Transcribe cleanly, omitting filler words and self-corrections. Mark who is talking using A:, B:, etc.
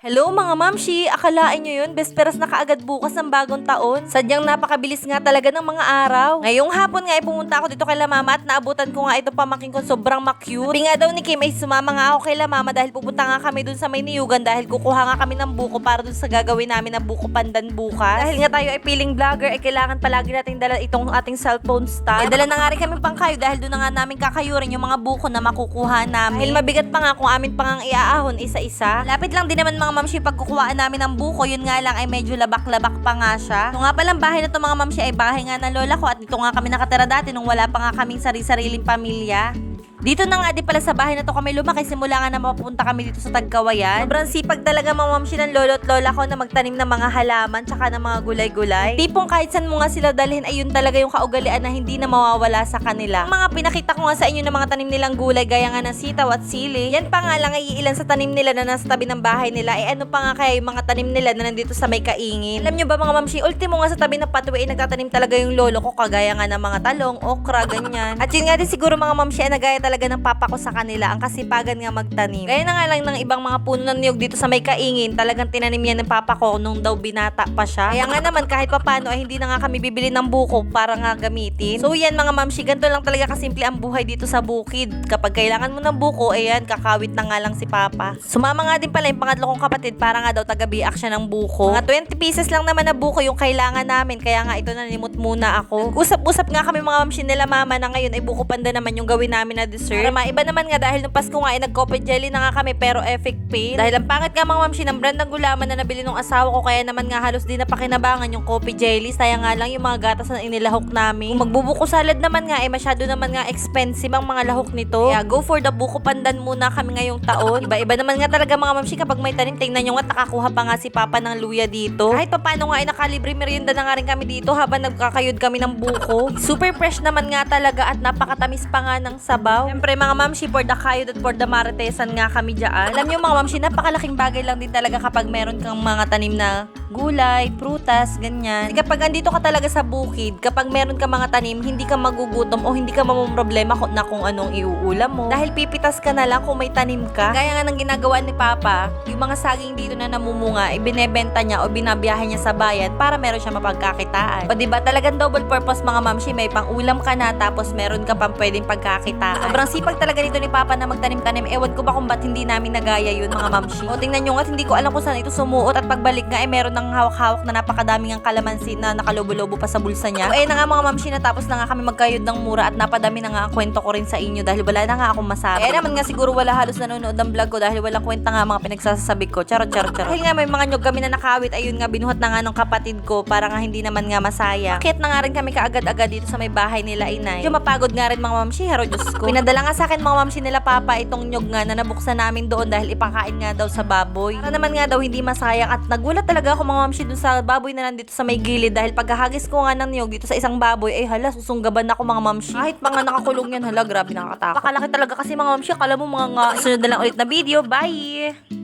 A: Hello mga mamshi, akalain nyo yun, besperas na kaagad bukas ng bagong taon. Sadyang napakabilis nga talaga ng mga araw. Ngayong hapon nga ay pumunta ako dito kay La Mama at naabutan ko nga ito pamaking ko sobrang ma-cute. Sabi nga daw ni Kim ay sumama nga ako kay La Mama dahil pupunta nga kami dun sa may niyugan dahil kukuha nga kami ng buko para dun sa gagawin namin na buko pandan bukas. Dahil nga tayo ay piling vlogger ay kailangan palagi natin dala itong ating cellphone stand. Dala na nga rin kami pangkayo dahil dun na nga namin kakayurin yung mga buko na makukuha namin. Dahil mabigat pa nga kung amin pa nga iaahon isa-isa. Lapit lang din naman mga mamshi pagkukuhaan namin ng buko, yun nga lang ay medyo labak-labak pa nga siya. Ito nga palang bahay na to mga mamshi ay bahay nga ng lola ko at dito nga kami nakatira dati nung wala pa nga kaming sari-sariling pamilya. Dito na nga di pala sa bahay na to kami lumaki simula nga na mapunta kami dito sa Tagkawayan. Sobrang sipag talaga mga mamshi ng lolo at lola ko na magtanim ng mga halaman tsaka ng mga gulay-gulay. Tipong kahit saan mo nga sila dalhin ay yun talaga yung kaugalian na hindi na mawawala sa kanila. Ang mga pinakita ko nga sa inyo ng mga tanim nilang gulay gaya nga ng sitaw at sili. Yan pa nga lang ay iilan sa tanim nila na nasa tabi ng bahay nila. Ano pa nga kaya yung mga tanim nila na nandito sa may kaingin. Alam nyo ba mga mamshi, ultimo nga sa tabi ng pathway ay nagtatanim talaga yung lolo ko kagaya nga ng mga talong, okra, ganyan. At yun nga din siguro mga mamshi ay nagaya talaga ng papa ko sa kanila ang kasipagan nga magtanim. Gaya na nga lang ng ibang mga puno ng niyog dito sa may kaingin, talagang tinanim yan ng papa ko nung daw binata pa siya. Kaya nga naman kahit papano ay hindi na nga kami bibili ng buko para nga gamitin. So yan mga mamshi, ganito lang talaga kasimple ang buhay dito sa bukid. Kapag kailangan mo ng buko, ayan, kakawit na nga lang si papa. Sumama nga din pala yung pangatlo kong kapatid para nga daw taga-biak siya ng buko. Mga 20 pieces lang naman na buko yung kailangan namin, kaya nga ito nalimot muna ako. Usap-usap nga kami mga mamshi nila mama na ngayon ay buko panda naman yung gawin namin na dessert. Para maiba naman nga dahil nung Pasko nga ay nag-coffee jelly na nga kami pero effect pain. Dahil ang pangit nga mga mamshi ng brand ng gulaman na nabili nung asawa ko kaya naman nga halos di napakinabangan yung coffee jelly. Sayang nga lang yung mga gatas na inilahok namin. Kung magbubuko salad naman nga ay masyado naman nga expensive ang mga lahok nito. Kaya go for the buko pandan muna kami ngayong taon. Iba-iba naman nga talaga mga mamshi kapag may tanim. Tingnan nyo nga nakakuha pa nga si papa ng luya dito. Kahit paano nga ay nakalibre merienda na nga rin kami dito habang nagkakayod kami ng buko. Super fresh naman nga talaga at napakatamis pa nga ng sabaw. Siyempre mga mamshi, for the kayod at for the maritesan nga kami dyan. Alam nyo mga mamshi, napakalaking bagay lang din talaga kapag meron kang mga tanim na gulay, prutas, ganyan. Kapag andito ka talaga sa bukid, kapag meron ka mga tanim, hindi ka magugutom o hindi ka mamumroblema na kung anong iuulam mo. Dahil pipitas ka na lang kung may tanim ka. Gaya nga ng ginagawa ni Papa, yung mga saging dito na namumunga, ibinebenta niya o binabiyahe niya sa bayan para meron siya mapagkakitaan. O diba talagang double purpose mga mamshi, may pang ulam ka na tapos meron ka pang pwedeng pagkakitaan. Sobrang sipag talaga dito ni Papa na magtanim-tanim. Ewan ko ba kung ba't hindi namin nagaya yun mga mamshi. O tingnan nyo nga, hindi ko alam kung saan ito sumuot at pagbalik nga meron ng hawak-hawak na napakadaming ang kalamansi na nakalobo-lobo pa sa bulsa niya. So, na nga mga mamshi, natapos na nga kami magkayod ng mura at napadami na nga ang kwento ko rin sa inyo dahil wala na nga akong masabi. Naman nga siguro wala halos nanonood ng vlog ko dahil wala kwenta nga mga pinagsasabi ko. Charot. Dahil nga may mga nyog kami na nakawit, ayun nga binuhat na nga ng kapatid ko para nga hindi naman nga masaya. Bakit na nga rin kami kaagad-agad dito sa may bahay nila inay. Medyo mapagod nga rin mga mamshi, haro Diyos ko. Pinadala nga sa akin mga mamshi nila papa itong nyog nga na nabuksan namin doon dahil ipakain nga daw sa baboy. Para naman nga daw hindi masayang at nagulat talaga ako mga mamshi dun sa baboy na nandito sa may gilid dahil pagkahagis ko nga ng niyog dito sa isang baboy ay hala susunggaban ako mga mamshi. Kahit mga nakakulong yan hala grabe nakakatakot. Pakalaki talaga kasi mga mamshi, akala mo mga nga. Sunod na lang ulit na video. Bye!